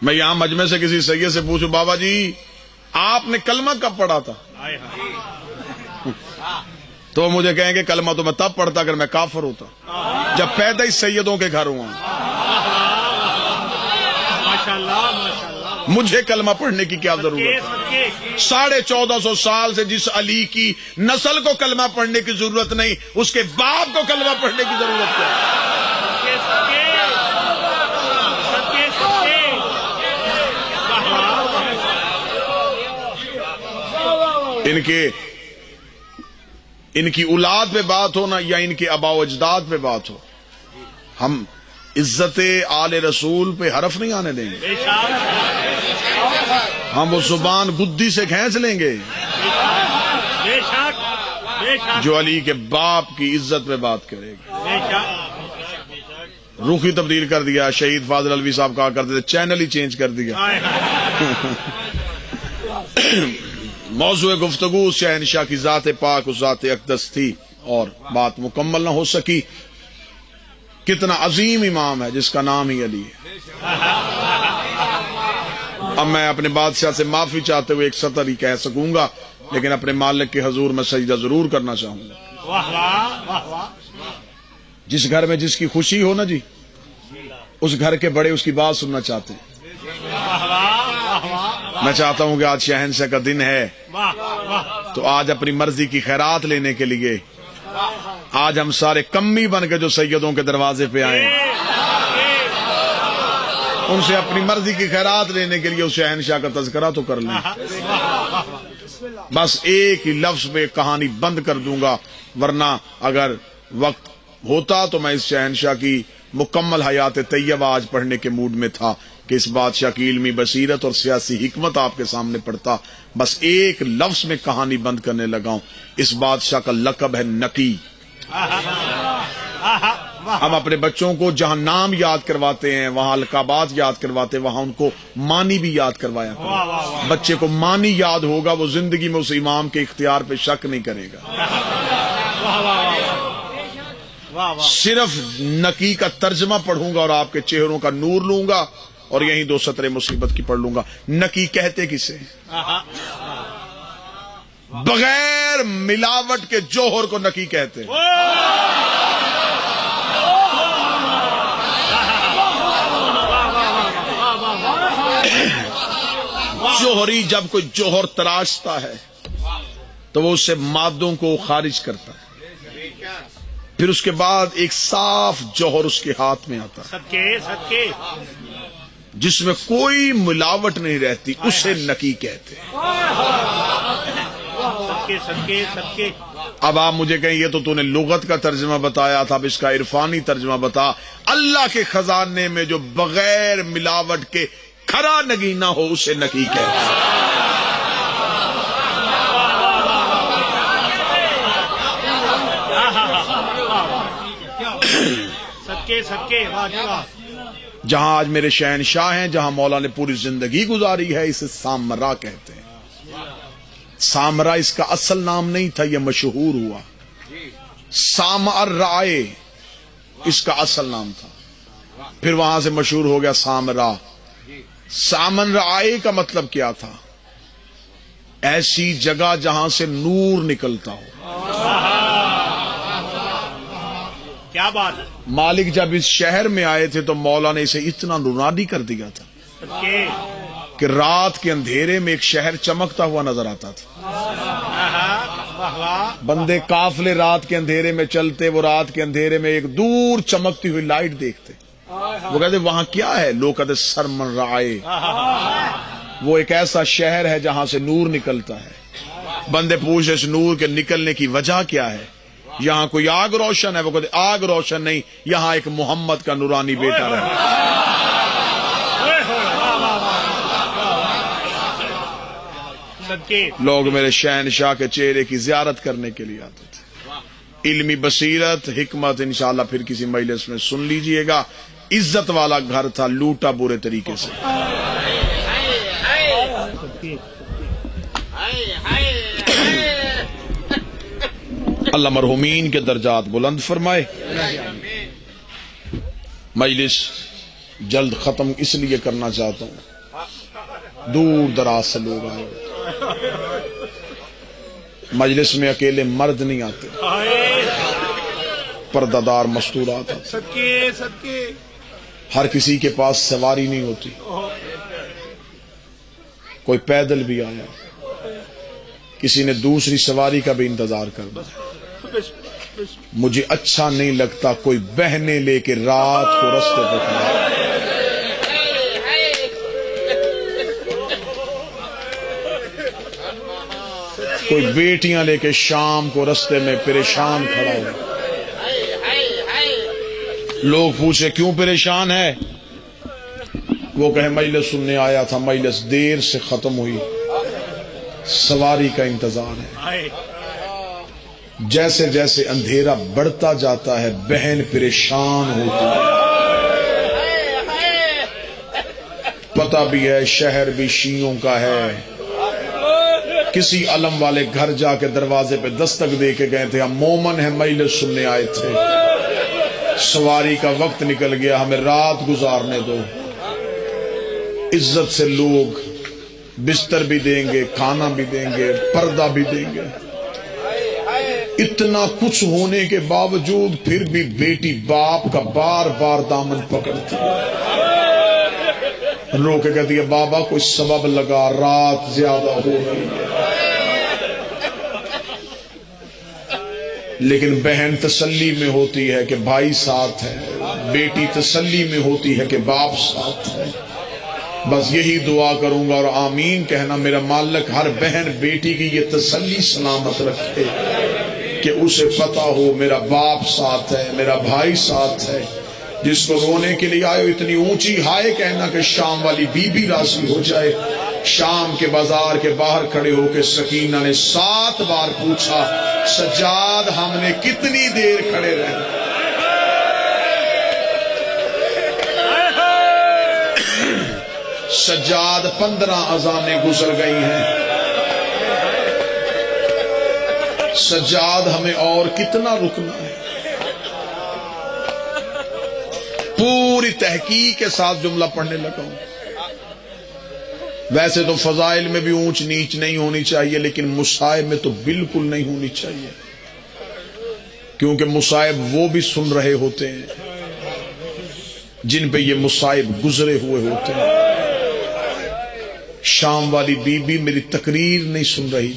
میں یہاں مجمع سے کسی سید سے پوچھوں، بابا جی آپ نے کلمہ کب پڑھا تھا؟ تو مجھے کہیں گے کلمہ تو میں تب پڑھتا اگر میں کافر ہوتا، جب پیدا ہی سیدوں کے گھر ہوا. مجھے کلمہ پڑھنے کی کیا ضرورت ہے؟ 1450 سال سے جس علی کی نسل کو کلمہ پڑھنے کی ضرورت نہیں، اس کے باپ کو کلمہ پڑھنے کی ضرورت ہے. ان کی اولاد پہ بات ہو نا، یا ان کے آباء و اجداد پہ بات ہو، ہم عزت آل رسول پہ حرف نہیں آنے دیں گے. ہم وہ زبان گدی سے کھینچ لیں گے جو علی کے باپ کی عزت پہ بات کرے گا. رخ ہی تبدیل کر دیا. شہید فاضل الوی صاحب کہا کرتے تھے چینل ہی چینج کر دیا. موضوع گفتگو شہنشاہ کی ذات پاک و ذات اقدس تھی اور بات مکمل نہ ہو سکی. کتنا عظیم امام ہے جس کا نام ہی علی ہے. اب میں اپنے بادشاہ سے معافی چاہتے ہوئے ایک سطر ہی کہہ سکوں گا، لیکن اپنے مالک کے حضور میں سجدہ ضرور کرنا چاہوں گا. جس گھر میں جس کی خوشی ہو نا جی، اس گھر کے بڑے اس کی بات سننا چاہتے ہیں. میں چاہتا ہوں کہ آج شہنشاہ کا دن ہے، تو آج اپنی مرضی کی خیرات لینے کے لیے آج ہم سارے کمی بن کے جو سیدوں کے دروازے پہ آئے ان سے اپنی مرضی کی خیرات لینے کے لیے اس شہنشاہ کا تذکرہ تو کر لیں. بس ایک ہی لفظ پہ کہانی بند کر دوں گا، ورنہ اگر وقت ہوتا تو میں اس شہنشاہ کی مکمل حیات طیبہ آج پڑھنے کے موڈ میں تھا کہ اس بادشاہ کی علمی بصیرت اور سیاسی حکمت آپ کے سامنے پڑھتا. بس ایک لفظ میں کہانی بند کرنے لگا ہوں. اس بادشاہ کا لقب ہے نقی. ہم اپنے بچوں کو جہاں نام یاد کرواتے ہیں، وہاں القابات یاد کرواتے ہیں، وہاں ان کو معنی بھی یاد کروایا کریں. بچے کو معنی یاد ہوگا، وہ زندگی میں اس امام کے اختیار پہ شک نہیں کرے گا. صرف نقی کا ترجمہ پڑھوں گا اور آپ کے چہروں کا نور لوں گا اور یہیں 2 سطریں مصیبت کی پڑھ لوں گا. نقی کہتے کسے؟ بغیر ملاوٹ کے جوہر کو نقی کہتے ہیں. جوہری جب کوئی جوہر تراشتا ہے تو وہ اس سے مادوں کو خارج کرتا ہے، پھر اس کے بعد ایک صاف جوہر اس کے ہاتھ میں آتا ہے جس میں کوئی ملاوٹ نہیں رہتی، اسے نقی کہتے ہیں. اب آپ مجھے کہیں یہ تو نے لغت کا ترجمہ بتایا تھا، اب اس کا عرفانی ترجمہ بتا. اللہ کے خزانے میں جو بغیر ملاوٹ کے کھرا نگینہ ہو اسے نقی کہتے ہیں. جہاں آج میرے شہنشاہ ہیں، جہاں مولا نے پوری زندگی گزاری ہے، اسے سامرا کہتے ہیں۔ سامرا اس کا اصل نام نہیں تھا، یہ مشہور ہوا۔ سامر رائے اس کا اصل نام تھا، پھر وہاں سے مشہور ہو گیا سامرا۔ سامن رائے کا مطلب کیا تھا؟ ایسی جگہ جہاں سے نور نکلتا ہو۔ کیا بات ہے! مالک جب اس شہر میں آئے تھے تو مولا نے اسے اتنا نورانی کر دیا تھا صدقے کہ رات کے اندھیرے میں ایک شہر چمکتا ہوا نظر آتا تھا۔ واہ واہ! بندے قافلے رات کے اندھیرے میں چلتے، وہ رات کے اندھیرے میں ایک دور چمکتی ہوئی لائٹ دیکھتے، وہ کہتے وہاں کیا ہے؟ لوگ کہتے سرمن رائے، وہ ایک ایسا شہر ہے جہاں سے نور نکلتا ہے۔ بندے پوچھے اس نور کے نکلنے کی وجہ کیا ہے؟ یہاں کوئی آگ روشن ہے؟ وہ کہتے آگ روشن نہیں، یہاں ایک محمد کا نورانی بیٹا رہتا ہے۔ صدقے لوگ میرے شہنشاہ کے چہرے کی زیارت کرنے کے لیے آتے تھے۔ علمی بصیرت، حکمت انشاءاللہ پھر کسی مجلس میں سن لیجئے گا۔ عزت والا گھر تھا، لوٹا برے طریقے سے۔ اللہ مرحومین کے درجات بلند فرمائے۔ مجلس جلد ختم اس لیے کرنا چاہتا ہوں، دور دراز سے لوگ آئے، مجلس میں اکیلے مرد نہیں آتے، پردہ دار مستورات آتے، صدقے صدقے ہر کسی کے پاس سواری نہیں ہوتی، کوئی پیدل بھی آیا، کسی نے دوسری سواری کا بھی انتظار کرنا۔ مجھے اچھا نہیں لگتا کوئی بہنیں لے کے رات کو رستے پہ کھڑا، کوئی بیٹیاں لے کے شام کو رستے میں پریشان کھڑا ہو۔ لوگ پوچھے کیوں پریشان ہے؟ وہ کہے مجلس سننے آیا تھا، مجلس دیر سے ختم ہوئی، سواری کا انتظار ہے۔ جیسے جیسے اندھیرا بڑھتا جاتا ہے بہن پریشان ہوتی ہے۔ پتہ بھی ہے شہر بھی شیعوں کا ہے۔ کسی علم والے گھر جا کے دروازے پہ دستک دے کے گئے تھے، ہم مومن ہیں، مجلس سننے آئے تھے، سواری کا وقت نکل گیا، ہمیں رات گزارنے دو۔ عزت سے لوگ بستر بھی دیں گے، کھانا بھی دیں گے، پردہ بھی دیں گے۔ اتنا کچھ ہونے کے باوجود پھر بھی بیٹی باپ کا بار بار دامن پکڑتی ہے، رو کے کہتی ہے بابا کوئی سبب لگا، رات زیادہ ہو رہی ہے۔ لیکن بہن تسلی میں ہوتی ہے کہ بھائی ساتھ ہے، بیٹی تسلی میں ہوتی ہے کہ باپ ساتھ ہے۔ بس یہی دعا کروں گا اور آمین کہنا، میرا مالک ہر بہن بیٹی کی یہ تسلی سلامت رکھے کہ اسے پتہ ہو میرا باپ ساتھ ہے، میرا بھائی ساتھ ہے۔ جس کو رونے کے لیے آئے اتنی اونچی ہائے کہنا کہ شام والی بی بی راضی ہو جائے۔ شام کے بازار کے باہر کھڑے ہو کے سکینہ نے 7 بار پوچھا سجاد ہم نے کتنی دیر کھڑے رہے؟ سجاد 15 اذانیں گزر گئی ہیں، سجاد ہمیں اور کتنا رکنا ہے؟ پوری تحقیق کے ساتھ جملہ پڑھنے لگا ہوں۔ ویسے تو فضائل میں بھی اونچ نیچ نہیں ہونی چاہیے، لیکن مصائب میں تو بالکل نہیں ہونی چاہیے، کیونکہ مصائب وہ بھی سن رہے ہوتے ہیں جن پہ یہ مصائب گزرے ہوئے ہوتے ہیں۔ شام والی بی بی میری تقریر نہیں سن رہی،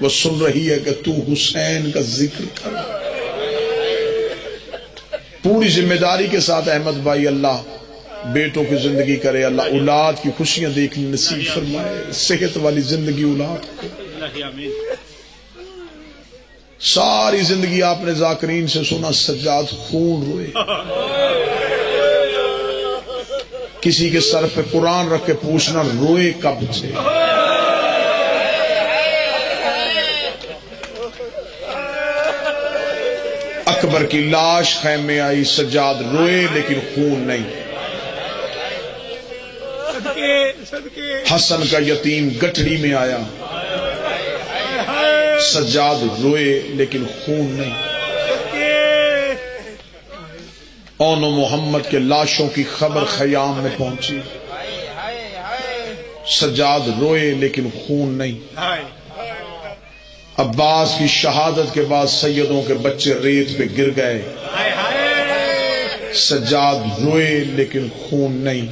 وہ سن رہی ہے کہ تو حسین کا ذکر کر۔ پوری ذمہ داری کے ساتھ احمد بھائی اللہ بیٹوں کی زندگی کرے، اللہ اولاد کی خوشیاں دیکھنے نصیب فرمائے، صحت والی زندگی اولاد کو۔ ساری زندگی آپ نے ذاکرین سے سنا سجاد خون روئے، کسی کے سر پہ قرآن رکھ کے پوچھنا روئے کب سے۔ بابر کی لاش خیمے آئی، سجاد روئے لیکن خون نہیں۔ حسن کا یتیم گٹھڑی میں آیا، سجاد روئے لیکن خون نہیں۔ اون و محمد کے لاشوں کی خبر خیام میں پہنچی، سجاد روئے لیکن خون نہیں۔ عباس کی شہادت کے بعد سیدوں کے بچے ریت پہ گر گئے، سجاد روئے لیکن خون نہیں۔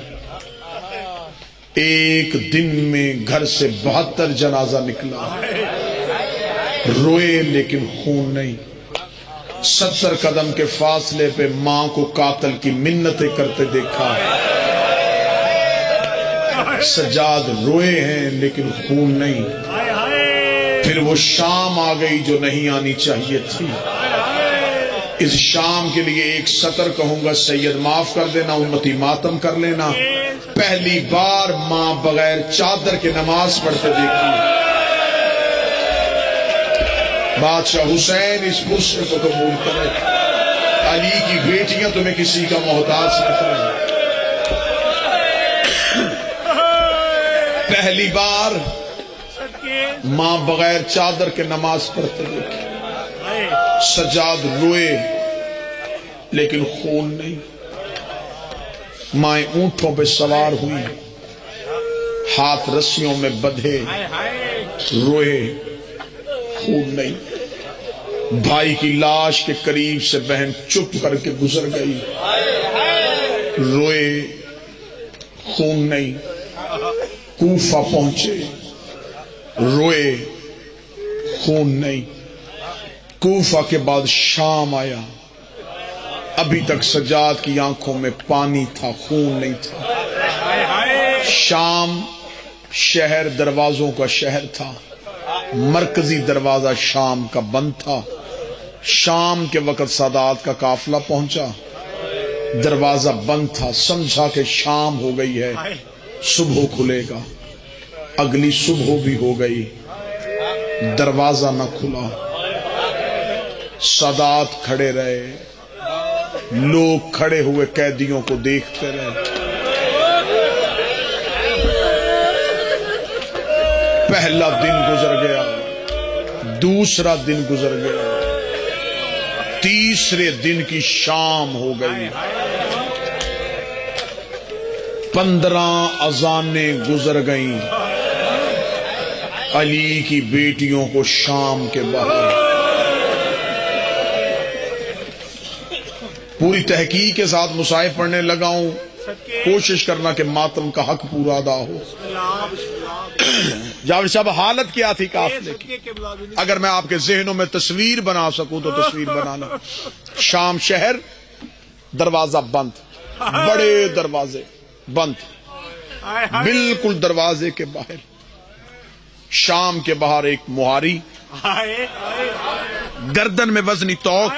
ایک دن میں گھر سے 72 جنازہ نکلا، روئے لیکن خون نہیں۔ 70 قدم کے فاصلے پہ ماں کو قاتل کی منتیں کرتے دیکھا، سجاد روئے ہیں لیکن خون نہیں۔ پھر وہ شام آ گئی جو نہیں آنی چاہیے تھی۔ اس شام کے لیے ایک سطر کہوں گا، سید معاف کر دینا، امتی ماتم کر لینا۔ پہلی بار ماں بغیر چادر کے نماز پڑھتے دیکھی۔ بادشاہ حسین اس غصے کو قبول کرے، علی کی بیٹیاں تمہیں کسی کا محتاج نہ کریں۔ پہلی بار ماں بغیر چادر کے نماز پڑھتے دیکھی، سجاد روئے لیکن خون نہیں۔ مائیں اونٹوں پہ سوار ہوئی، ہاتھ رسیوں میں بدھے، روئے خون نہیں۔ بھائی کی لاش کے قریب سے بہن چپ کر کے گزر گئی، روئے خون نہیں۔ کوفہ پہنچے، روئے خون نہیں۔ کوفہ کے بعد شام آیا، ابھی تک سجاد کی آنکھوں میں پانی تھا، خون نہیں تھا۔ شام شہر دروازوں کا شہر تھا، مرکزی دروازہ شام کا بند تھا۔ شام کے وقت سادات کا قافلہ پہنچا، دروازہ بند تھا، سمجھا کہ شام ہو گئی ہے، صبح کھلے گا۔ اگلی صبح بھی ہو گئی، دروازہ نہ کھلا۔ سادات کھڑے رہے، لوگ کھڑے ہوئے قیدیوں کو دیکھتے رہے۔ پہلا دن گزر گیا، دوسرا دن گزر گیا، تیسرے دن کی شام ہو گئی۔ 15 اذانیں گزر گئیں، علی کی بیٹیوں کو شام کے باہر۔ پوری تحقیق کے ساتھ مصائف پڑھنے لگا ہوں، کوشش کرنا کہ ماتم کا حق پورا ادا ہو۔ جاوید صاحب حالت کیا تھی قافلے کی؟ اگر میں آپ کے ذہنوں میں تصویر بنا سکوں تو تصویر بنانا۔ شام شہر، دروازہ بند، بڑے دروازے بند، بالکل دروازے کے باہر۔ شام کے باہر ایک مہاری، گردن میں وزنی توق،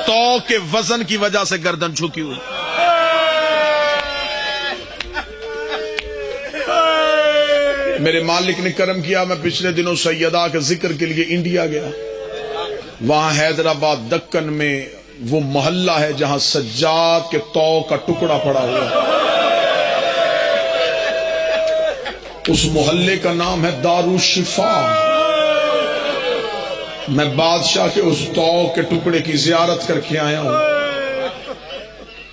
توق کے وزن کی وجہ سے گردن جھکی ہوئی۔ میرے مالک نے کرم کیا، میں پچھلے دنوں سیدہ کے ذکر کے لیے انڈیا گیا۔ وہاں حیدرآباد دکن میں وہ محلہ ہے جہاں سجاد کے توق کا ٹکڑا پڑا ہوا، اس محلے کا نام ہے دارالشفا۔ میں بادشاہ کے اس توق کے ٹکڑے کی زیارت کر کے آیا ہوں۔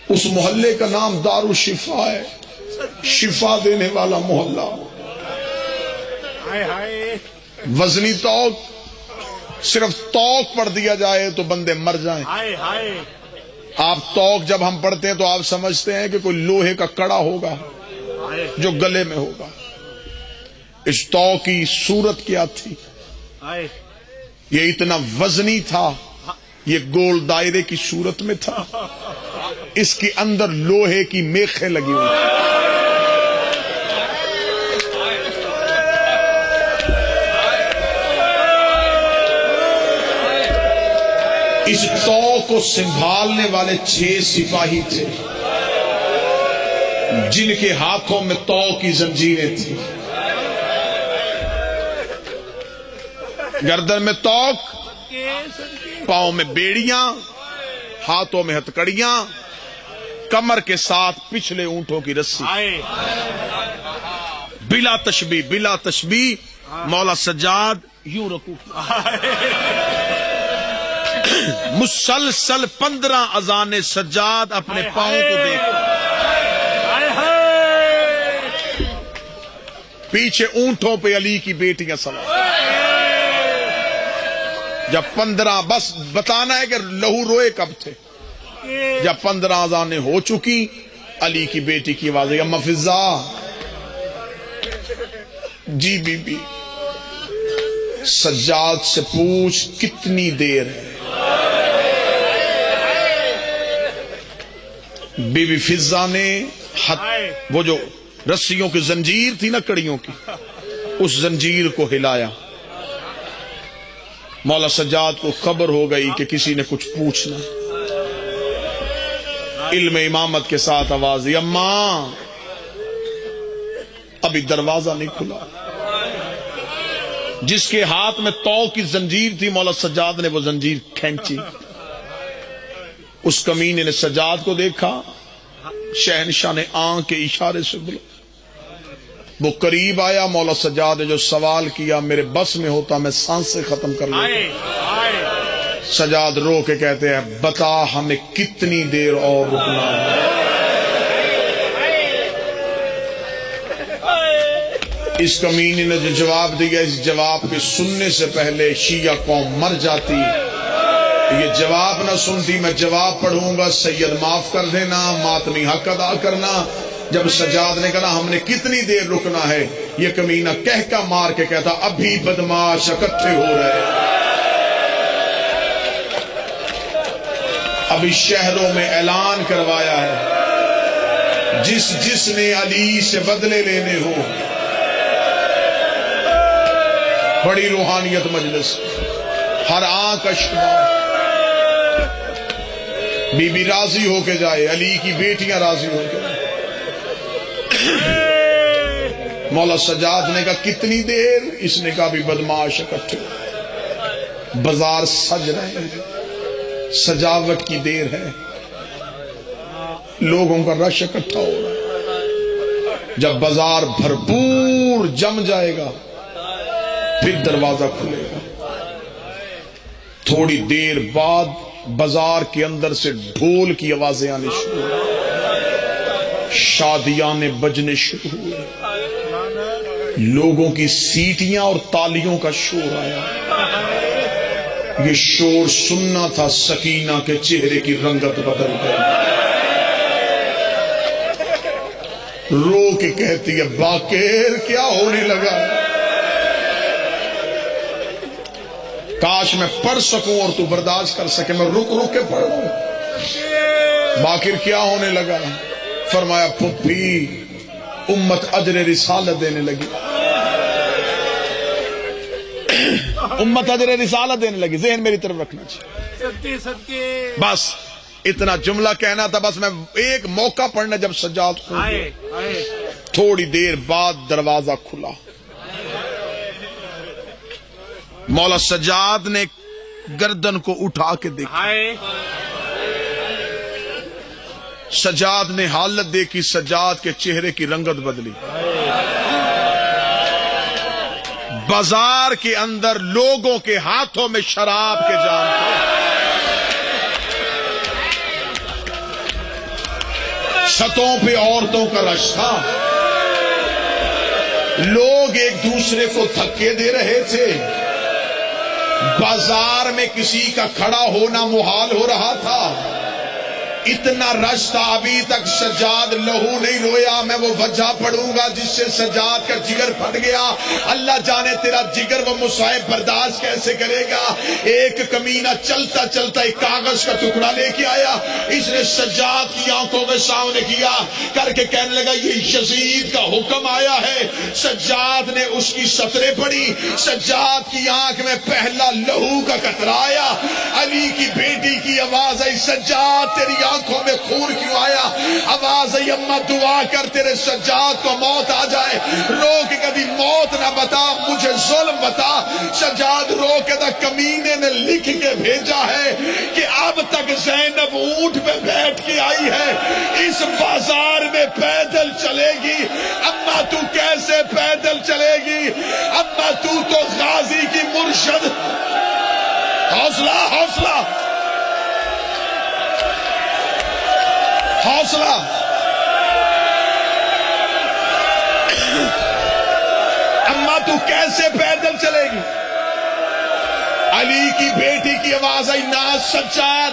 اس محلے کا نام دارالشفا ہے، شفا دینے والا محلہ۔ وزنی توق، صرف توق پڑھ دیا جائے تو بندے مر جائیں۔ آپ توق جب ہم پڑھتے ہیں تو آپ سمجھتے ہیں کہ کوئی لوہے کا کڑا ہوگا جو گلے میں ہوگا۔ اس توق کی صورت کیا تھی؟ یہ اتنا وزنی تھا، یہ گول دائرے کی صورت میں تھا، اس کے اندر لوہے کی میخیں لگی ہوئی تھی۔ اس توق کو سنبھالنے والے 6 سپاہی تھے جن کے ہاتھوں میں توق کی زنجیریں تھیں، گردن میں توق، پاؤں میں بیڑیاں، ہاتھوں میں ہتکڑیاں، کمر کے ساتھ پچھلے اونٹوں کی رسی، بلا تشبیہ بلا تشبیہ مولا سجاد یوں رکوع مسلسل 15 اذان سجاد اپنے پاؤں کو دیکھ، پیچھے اونٹوں پہ علی کی بیٹیاں سوار، جب 15 بس بتانا ہے کہ لہو روئے کب تھے، جب 15 اذانیں ہو چکی، علی کی بیٹی کی آواز ہے، اما فضا، جی بی بی، سجاد سے پوچھ کتنی دیر ہے۔ بی بی فضا نے وہ جو رسیوں کی زنجیر تھی نا کڑیوں کی، اس زنجیر کو ہلایا، مولا سجاد کو خبر ہو گئی کہ کسی نے کچھ پوچھنا، علم امامت کے ساتھ آواز دی، اماں ابھی دروازہ نہیں کھلا۔ جس کے ہاتھ میں تو کی زنجیر تھی، مولا سجاد نے وہ زنجیر کھینچی، اس کمینے نے سجاد کو دیکھا، شہنشاہ نے آنکھ کے اشارے سے بولا، وہ قریب آیا، مولا سجاد نے جو سوال کیا میرے بس میں ہوتا میں سانسیں ختم کر لیتا۔ سجاد رو کے کہتے ہیں، بتا ہمیں کتنی دیر اور رکنا ہے۔ اس کمینے نے جو جواب دیا، اس جواب کے سننے سے پہلے شیعہ قوم مر جاتی، یہ جواب نہ سنتی، میں جواب پڑھوں گا، سید معاف کر دینا، ماتمی حق ادا کرنا۔ جب سجاد نے کہا ہم نے کتنی دیر رکنا ہے، یہ کمینہ کہکا مار کے کہتا، ابھی بدماش اکٹھے ہو رہے، ابھی شہروں میں اعلان کروایا ہے، جس نے علی سے بدلے لینے ہو۔ بڑی روحانیت مجلس، ہر آنکھ اشکبار، بی بی راضی ہو کے جائے، علی کی بیٹیاں راضی ہو کے جائے۔ مولا سجاد نے کہا کتنی دیر؟ اس نے کہا بھی بدماش اکٹھے، بازار سج رہے ہیں، سجاوٹ کی دیر ہے، لوگوں کا رش اکٹھا ہو رہا ہے، جب بازار بھرپور جم جائے گا پھر دروازہ کھلے گا۔ تھوڑی دیر بعد بازار کے اندر سے ڈھول کی آوازیں آنی شروع ہوئی، شادیاں بجنے شروع ہوئے، لوگوں کی سیٹیاں اور تالیوں کا شور آیا۔ یہ شور سننا تھا، سکینہ کے چہرے کی رنگت بدل گئی، رو کے کہتی ہے، باقر کیا ہونے لگا؟ کاش میں پڑھ سکوں اور تو برداشت کر سکے، میں رک رک کے پڑھ رہا۔ باقر کیا ہونے لگا؟ فرمایا پھپھی امت اجر رسالت دینے لگی، امت اجر رسالت دینے لگی، ذہن میری طرف رکھنا چاہیے۔ بس اتنا جملہ کہنا تھا، بس میں ایک موقع پڑھنا، جب سجاد تھوڑی دیر بعد دروازہ کھلا، مولا سجاد نے گردن کو اٹھا کے دیکھا، سجاد نے حالت دیکھی، سجاد کے چہرے کی رنگت بدلی، بازار کے اندر لوگوں کے ہاتھوں میں شراب کے جام تھے، چھتوں پہ عورتوں کا رش تھا، لوگ ایک دوسرے کو دھکے دے رہے تھے، بازار میں کسی کا کھڑا ہونا محال ہو رہا تھا، اتنا رش تھا۔ ابھی تک سجاد لہو نہیں رویا، میں وہ وجہ پڑھوں گا جس سے سجاد کا جگر پھٹ گیا۔ اللہ جانے تیرا جگر وہ مصائب برداشت کیسے کرے گا۔ ایک کمینہ چلتا چلتا ایک کاغذ کا ٹکڑا لے کے آیا، اس نے سجاد کی آنکھوں میں سامنے کیا، کر کے کہنے لگا یہ یزید کا حکم آیا ہے۔ سجاد نے اس کی سطریں پڑھی، سجاد کی آنکھ میں پہلا لہو کا قطرہ آیا، علی کی بیٹی کی آواز آئی، سجاد تیری آنکھوں میں خون کیوں آیا؟ آواز آئی، اماں دعا کر تیرے سجاد کو موت آ جائے۔ رو کے کبھی موت نہ بتا، مجھے ظلم بتا۔ سجاد رو کے دا کمینے نے لکھ کے بھیجا ہے کہ اب تک زینب اونٹ پہ بیٹھ کے آئی ہے، اس بازار میں پیدل چلے گی۔ اما تو کیسے پیدل چلے گی؟ اما تو غازی کی مرشد۔ حوصلہ حوصلہ حوصلہ۔ اما تو کیسے پیدل چلے گی؟ علی کی بیٹی کی آواز آئی، نا سجاد،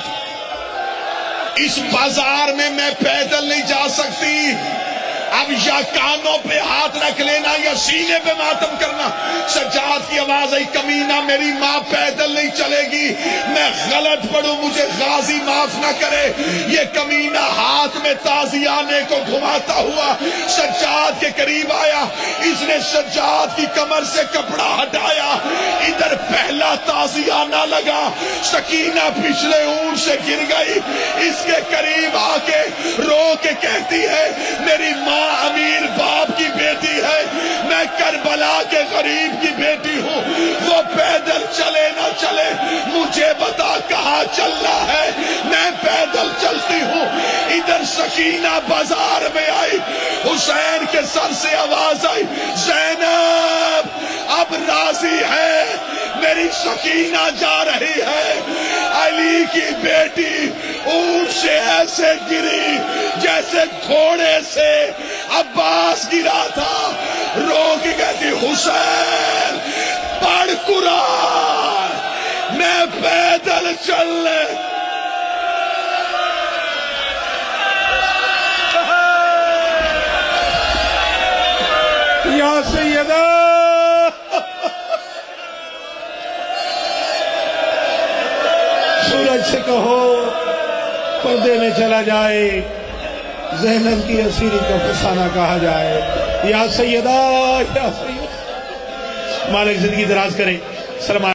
اس بازار میں میں پیدل نہیں جا سکتی، اب یا کانوں پہ ہاتھ رکھ لینا یا سینے پہ ماتم کرنا۔ سجاد کی آواز آئی، کمینہ میری ماں پیدل نہیں چلے گی، میں غلط پڑھوں مجھے غازی معاف نہ کرے۔ یہ کمینہ ہاتھ میں تازیانے کو گھماتا ہوا سجاد کے قریب آیا، اس نے سجاد کی کمر سے کپڑا ہٹایا، ادھر پہلا تازیانہ لگا، سکینہ پچھلے اونٹ سے گر گئی، اس کے قریب آ کے رو کے کہتی ہے، میری ماں امیر باپ کی بیٹی ہے، میں کربلا کے غریب کی بیٹی ہوں، وہ پیدل چلے نہ چلے مجھے بتا کہاں چلنا ہے، میں پیدل چلتی ہوں۔ ادھر سکینہ بازار میں آئی، حسین کے سر سے آواز آئی، زینب اب راضی ہے، میری سکینہ جا رہی ہے۔ علی کی بیٹی اونٹ سے ایسے گری جیسے گھوڑے سے عباس گرا تھا، رو کے کہتی، حسین پڑھ قرآن، میں پیدل چلنے۔ یا سیدہ سورج سے کہو پردے میں چلا جائے، زینب کی اسیری کا فسانہ کہا جائے۔ یا سیدہ، یا سیدہ، مالک زندگی دراز کرے، سرمایہ